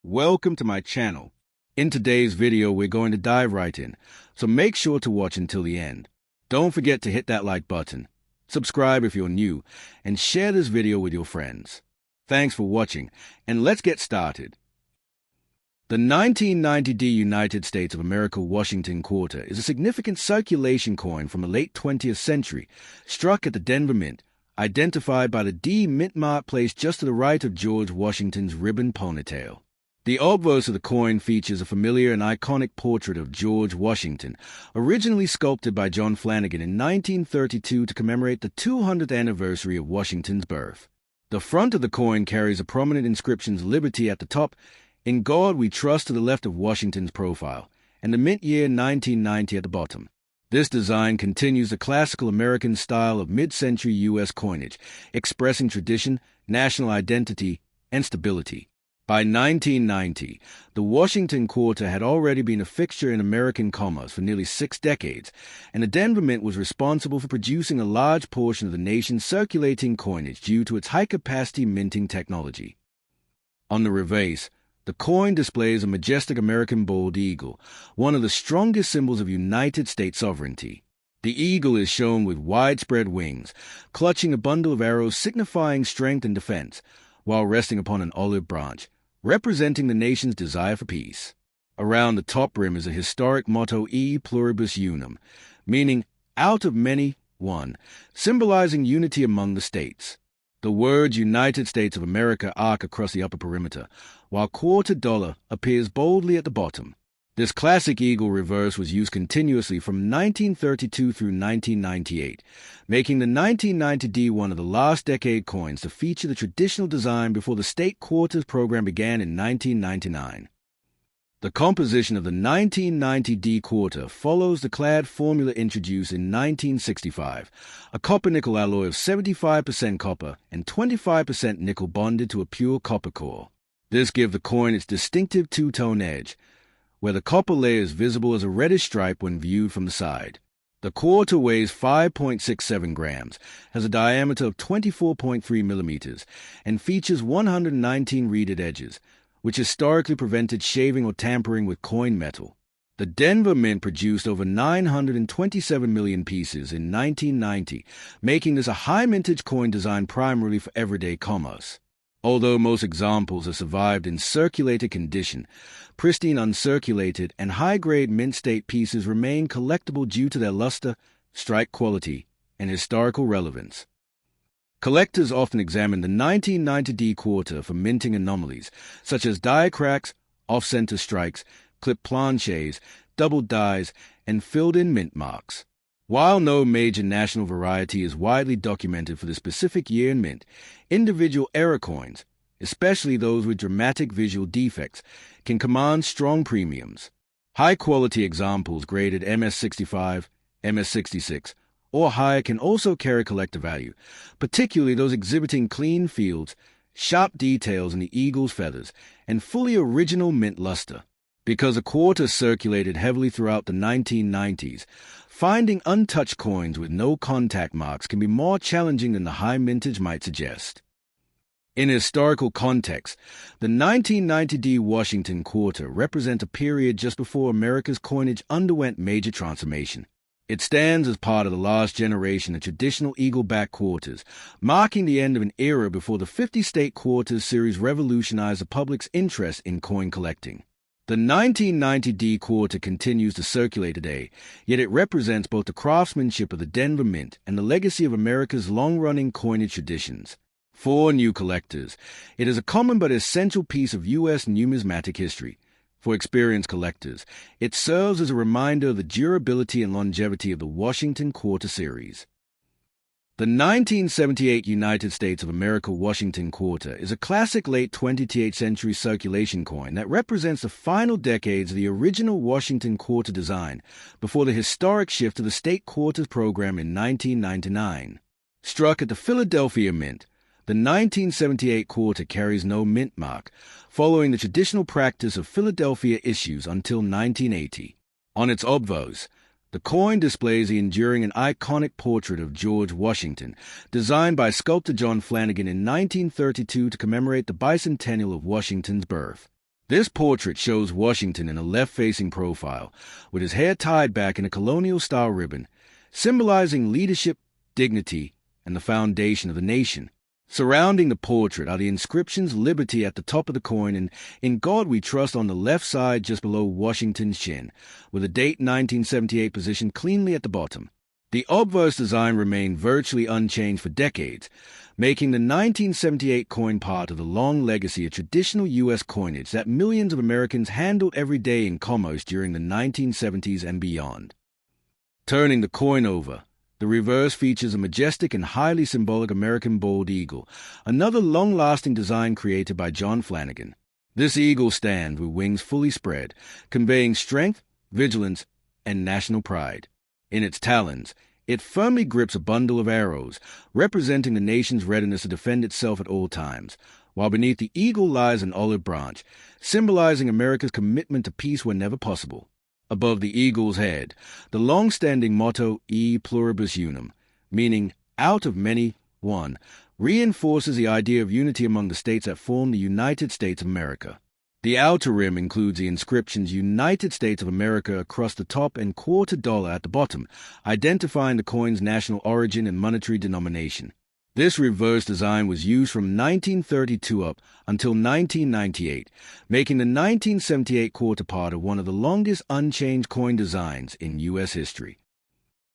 Welcome to my channel. In today's video, we're going to dive right in, so make sure to watch until the end. Don't forget to hit that like button, subscribe if you're new, and share this video with your friends. Thanks for watching, and let's get started. The 1990 United States of America Washington Quarter is a significant circulation coin from the late 20th century, struck at the Denver Mint, identified by the D mint mark placed just to the right of George Washington's ribbon ponytail. The obverse of the coin features a familiar and iconic portrait of George Washington, originally sculpted by John Flanagan in 1932 to commemorate the 200th anniversary of Washington's birth. The front of the coin carries a prominent inscription, "Liberty" at the top, "In God We Trust" to the left of Washington's profile, and the mint year 1990 at the bottom. This design continues the classical American style of mid-century U.S. coinage, expressing tradition, national identity, and stability. By 1990, the Washington Quarter had already been a fixture in American commerce for nearly 6 decades, and the Denver Mint was responsible for producing a large portion of the nation's circulating coinage due to its high-capacity minting technology. On the reverse, the coin displays a majestic American bald eagle, one of the strongest symbols of United States sovereignty. The eagle is shown with widespread wings, clutching a bundle of arrows signifying strength and defense, while resting upon an olive branch, representing the nation's desire for peace. Around the top rim is a historic motto, E Pluribus Unum, meaning out of many, one, symbolizing unity among the states. The words United States of America arc across the upper perimeter, while quarter dollar appears boldly at the bottom. This classic eagle reverse was used continuously from 1932 through 1998, making the 1990 D one of the last decade coins to feature the traditional design before the state quarters program began in 1999. The composition of the 1990 D quarter follows the clad formula introduced in 1965, a copper-nickel alloy of 75% copper and 25% nickel bonded to a pure copper core. This gives the coin its distinctive two-tone edge, where the copper layer is visible as a reddish stripe when viewed from the side. The quarter weighs 5.67 grams, has a diameter of 24.3 millimeters, and features 119 reeded edges, which historically prevented shaving or tampering with coin metal. The Denver Mint produced over 927 million pieces in 1990, making this a high mintage coin designed primarily for everyday commerce. Although most examples have survived in circulated condition, pristine uncirculated and high-grade mint state pieces remain collectible due to their luster, strike quality, and historical relevance. Collectors often examine the 1990 D quarter for minting anomalies, such as die cracks, off-center strikes, clip planchets, double dies, and filled-in mint marks. While no major national variety is widely documented for the specific year and mint, individual error coins, especially those with dramatic visual defects, can command strong premiums. High-quality examples graded MS65, MS66, or higher can also carry collector value, particularly those exhibiting clean fields, sharp details in the eagle's feathers, and fully original mint luster. Because a quarter circulated heavily throughout the 1990s, finding untouched coins with no contact marks can be more challenging than the high mintage might suggest. In historical context, the 1990 D Washington Quarter represents a period just before America's coinage underwent major transformation. It stands as part of the last generation of traditional eagle-back quarters, marking the end of an era before the 50-state quarters series revolutionized the public's interest in coin collecting. The 1990 D quarter continues to circulate today, yet it represents both the craftsmanship of the Denver Mint and the legacy of America's long-running coinage traditions. For new collectors, it is a common but essential piece of U.S. numismatic history. For experienced collectors, it serves as a reminder of the durability and longevity of the Washington Quarter series. The 1978 United States of America Washington Quarter is a classic late 20th century circulation coin that represents the final decades of the original Washington Quarter design before the historic shift to the state quarters program in 1999. Struck at the Philadelphia Mint, the 1978 quarter carries no mint mark, following the traditional practice of Philadelphia issues until 1980. On its obverse, the coin displays the enduring and iconic portrait of George Washington, designed by sculptor John Flanagan in 1932 to commemorate the bicentennial of Washington's birth. This portrait shows Washington in a left-facing profile, with his hair tied back in a colonial-style ribbon, symbolizing leadership, dignity, and the foundation of the nation. Surrounding the portrait are the inscriptions "Liberty" at the top of the coin and "In God We Trust" on the left side just below Washington's chin, with the date 1978 positioned cleanly at the bottom. The obverse design remained virtually unchanged for decades, making the 1978 coin part of the long legacy of traditional U.S. coinage that millions of Americans handled every day in commerce during the 1970s and beyond. Turning the coin over, the reverse features a majestic and highly symbolic American bald eagle, another long-lasting design created by John Flanagan. This eagle stands with wings fully spread, conveying strength, vigilance, and national pride. In its talons, it firmly grips a bundle of arrows, representing the nation's readiness to defend itself at all times, while beneath the eagle lies an olive branch, symbolizing America's commitment to peace whenever possible. Above the eagle's head, the long-standing motto "E Pluribus Unum," meaning "out of many, one," reinforces the idea of unity among the states that form the United States of America. The outer rim includes the inscriptions "United States of America" across the top and $quarter at the bottom, identifying the coin's national origin and monetary denomination. This reverse design was used from 1932 up until 1998, making the 1978 quarter part of one of the longest unchanged coin designs in U.S. history.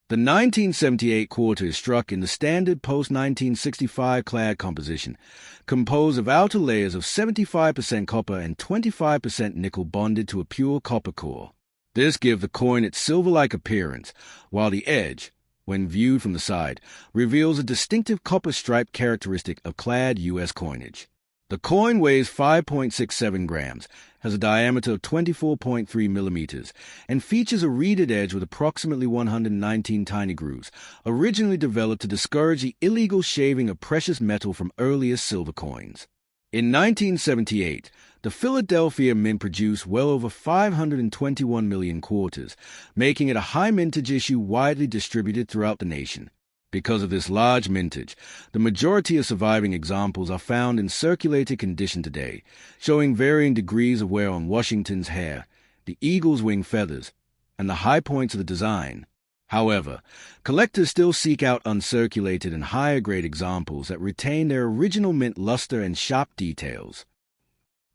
The 1978 quarter is struck in the standard post-1965 clad composition, composed of outer layers of 75% copper and 25% nickel bonded to a pure copper core. This gives the coin its silver-like appearance, while the edge, when viewed from the side, reveals a distinctive copper stripe characteristic of clad U.S. coinage. The coin weighs 5.67 grams, has a diameter of 24.3 millimeters, and features a reeded edge with approximately 119 tiny grooves, originally developed to discourage the illegal shaving of precious metal from earliest silver coins. In 1978, the Philadelphia Mint produced well over 521 million quarters, making it a high mintage issue widely distributed throughout the nation. Because of this large mintage, the majority of surviving examples are found in circulated condition today, showing varying degrees of wear on Washington's hair, the eagle's wing feathers, and the high points of the design. However, collectors still seek out uncirculated and higher-grade examples that retain their original mint luster and sharp details.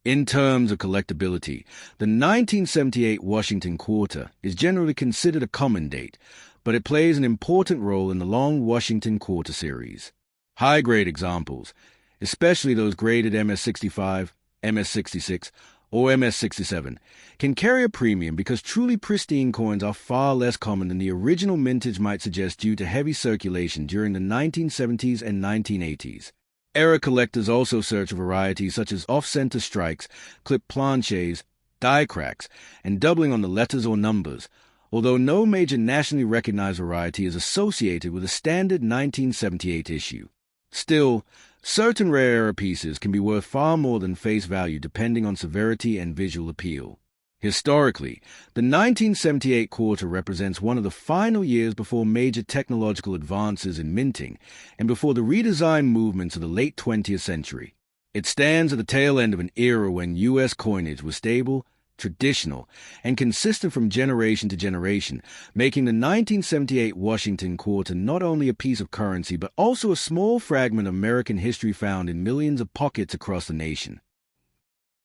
In terms of collectability, the 1978 Washington quarter is generally considered a common date, but it plays an important role in the long Washington quarter series. High-grade examples, especially those graded MS-65, MS-66, or MS-67, can carry a premium because truly pristine coins are far less common than the original mintage might suggest due to heavy circulation during the 1970s and 1980s. Era collectors also search for varieties such as off-center strikes, clip planches, die cracks, and doubling on the letters or numbers, although no major nationally recognized variety is associated with a standard 1978 issue. Still, certain rare era pieces can be worth far more than face value depending on severity and visual appeal. Historically, the 1978 quarter represents one of the final years before major technological advances in minting and before the redesign movements of the late 20th century. It stands at the tail end of an era when U.S. coinage was stable, traditional, and consistent from generation to generation, making the 1978 Washington quarter not only a piece of currency but also a small fragment of American history found in millions of pockets across the nation.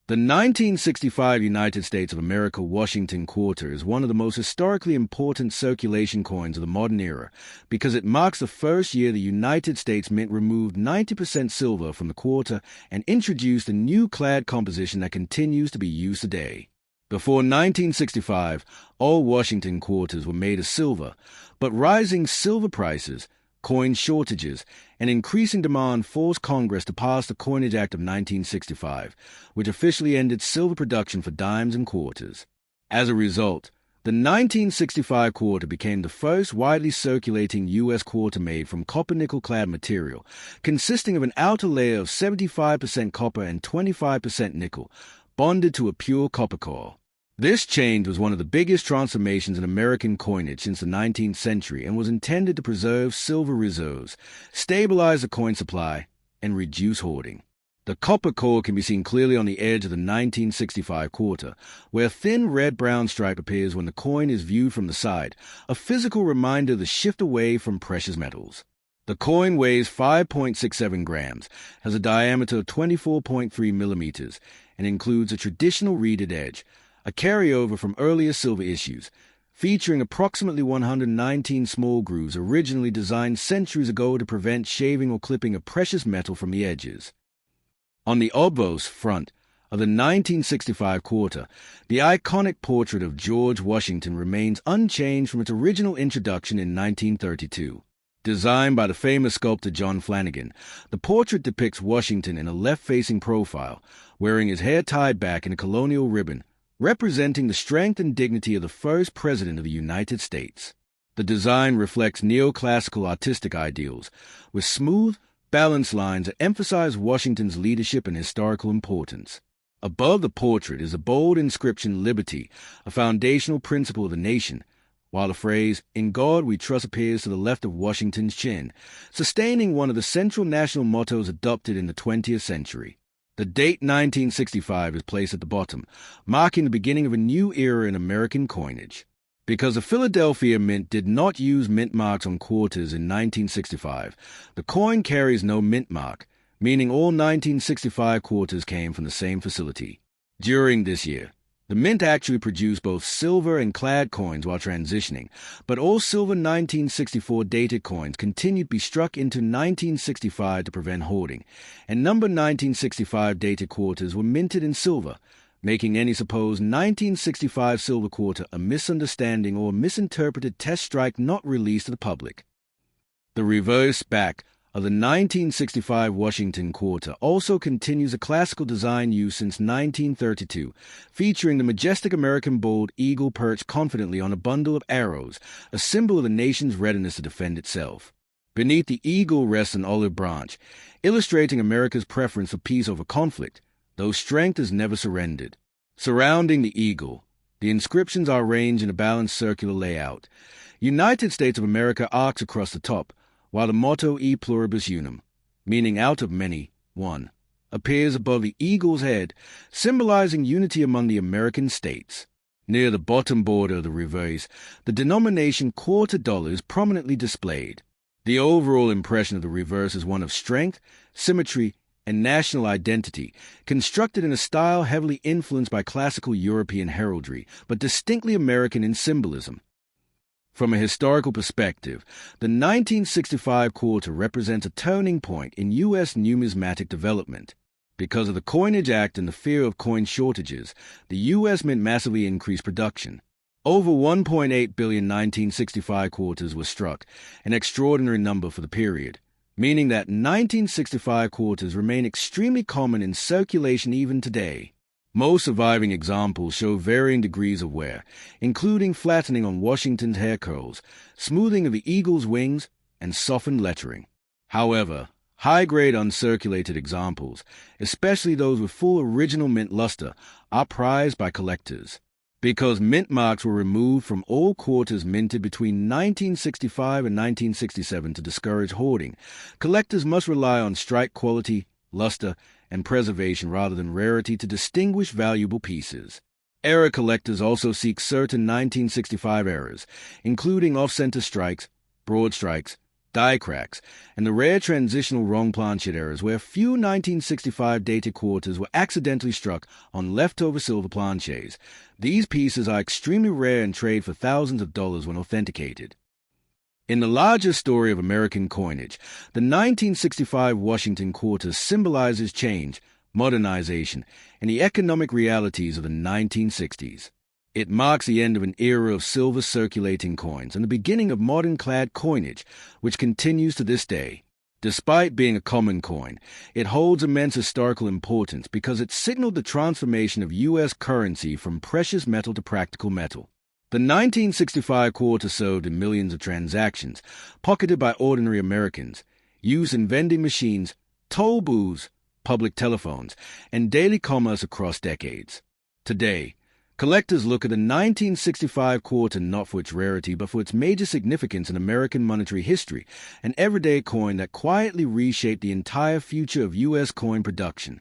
The 1965 United States of America Washington quarter is one of the most historically important circulation coins of the modern era because it marks the first year the United States Mint removed 90% silver from the quarter and introduced a new clad composition that continues to be used today. Before 1965, all Washington quarters were made of silver, but rising silver prices, coin shortages, and increasing demand forced Congress to pass the Coinage Act of 1965, which officially ended silver production for dimes and quarters. As a result, the 1965 quarter became the first widely circulating U.S. quarter made from copper-nickel-clad material, consisting of an outer layer of 75% copper and 25% nickel, bonded to a pure copper core. This change was one of the biggest transformations in American coinage since the 19th century and was intended to preserve silver reserves, stabilize the coin supply, and reduce hoarding. The copper core can be seen clearly on the edge of the 1965 quarter, where a thin red-brown stripe appears when the coin is viewed from the side, a physical reminder of the shift away from precious metals. The coin weighs 5.67 grams, has a diameter of 24.3 millimeters, and includes a traditional reeded edge, a carryover from earlier silver issues, featuring approximately 119 small grooves originally designed centuries ago to prevent shaving or clipping of precious metal from the edges. On the obverse front of the 1965 quarter, the iconic portrait of George Washington remains unchanged from its original introduction in 1932. Designed by the famous sculptor John Flanagan, the portrait depicts Washington in a left-facing profile, wearing his hair tied back in a colonial ribbon, representing the strength and dignity of the first president of the United States. The design reflects neoclassical artistic ideals, with smooth, balanced lines that emphasize Washington's leadership and historical importance. Above the portrait is a bold inscription, Liberty, a foundational principle of the nation, while the phrase, "In God We Trust," appears to the left of Washington's chin, sustaining one of the central national mottos adopted in the 20th century. The date 1965 is placed at the bottom, marking the beginning of a new era in American coinage. Because the Philadelphia Mint did not use mint marks on quarters in 1965, the coin carries no mint mark, meaning all 1965 quarters came from the same facility. During this year, the Mint actually produced both silver and clad coins while transitioning, but all silver 1964 dated coins continued to be struck into 1965 to prevent hoarding, and number 1965 dated quarters were minted in silver, making any supposed 1965 silver quarter a misunderstanding or misinterpreted test strike not released to the public. The reverse back of the 1965 Washington quarter also continues a classical design used since 1932, featuring the majestic American bald eagle perched confidently on a bundle of arrows, a symbol of the nation's readiness to defend itself. Beneath the eagle rests an olive branch, illustrating America's preference for peace over conflict, though strength is never surrendered. Surrounding the eagle, the inscriptions are arranged in a balanced circular layout. United States of America arcs across the top, while the motto "E Pluribus Unum," meaning out of many, one, appears above the eagle's head, symbolizing unity among the American states. Near the bottom border of the reverse, the denomination quarter dollar is prominently displayed. The overall impression of the reverse is one of strength, symmetry, and national identity, constructed in a style heavily influenced by classical European heraldry, but distinctly American in symbolism. From a historical perspective, the 1965 quarter represents a turning point in U.S. numismatic development. Because of the Coinage Act and the fear of coin shortages, the U.S. Mint massively increased production. Over 1.8 billion 1965 quarters were struck, an extraordinary number for the period, meaning that 1965 quarters remain extremely common in circulation even today. Most surviving examples show varying degrees of wear, including flattening on Washington's hair curls, smoothing of the eagle's wings, and softened lettering. However, high-grade uncirculated examples, especially those with full original mint luster, are prized by collectors. Because mint marks were removed from all quarters minted between 1965 and 1967 to discourage hoarding, collectors must rely on strike quality, luster, and preservation rather than rarity to distinguish valuable pieces. Error collectors also seek certain 1965 errors, including off-center strikes, broad strikes, die cracks, and the rare transitional wrong planchet errors where few 1965 dated quarters were accidentally struck on leftover silver planchets. These pieces are extremely rare and trade for thousands of dollars when authenticated. In the larger story of American coinage, the 1965 Washington quarter symbolizes change, modernization, and the economic realities of the 1960s. It marks the end of an era of silver circulating coins and the beginning of modern clad coinage, which continues to this day. Despite being a common coin, it holds immense historical importance because it signaled the transformation of U.S. currency from precious metal to practical metal. The 1965 quarter served in millions of transactions, pocketed by ordinary Americans, used in vending machines, toll booths, public telephones, and daily commerce across decades. Today, Collectors look at the 1965 quarter not for its rarity, but for its major significance in American monetary history, an everyday coin that quietly reshaped the entire future of U.S. coin production.